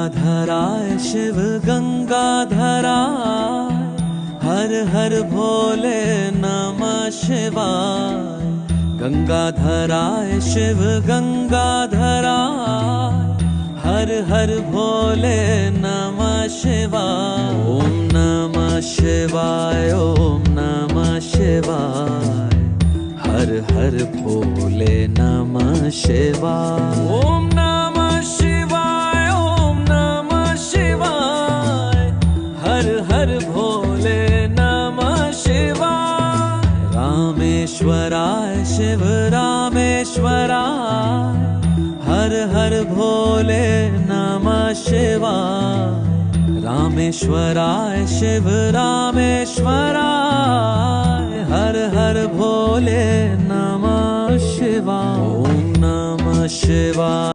गंगाधराय शिव गंगाधराय, हर हर भोले नमः शिवाय। गंगाधराय शिव गंगाधराय, हर हर भोले नमः शिवाय। ओम नमः शिवाय, ओम नमः शिवाय, हर हर भोले नमः शिवाय। ओम नमः शिवाय, ओम नमः शिवाय, हर हर भोले नमः शिवाय। रामेश्वराय शिव रामेश्वराय, हर हर भोले नमः शिवाय। रामेश्वराय शिव रामेश्वराय, हर हर भोले नमः शिवाय। ओम नमः शिवाय।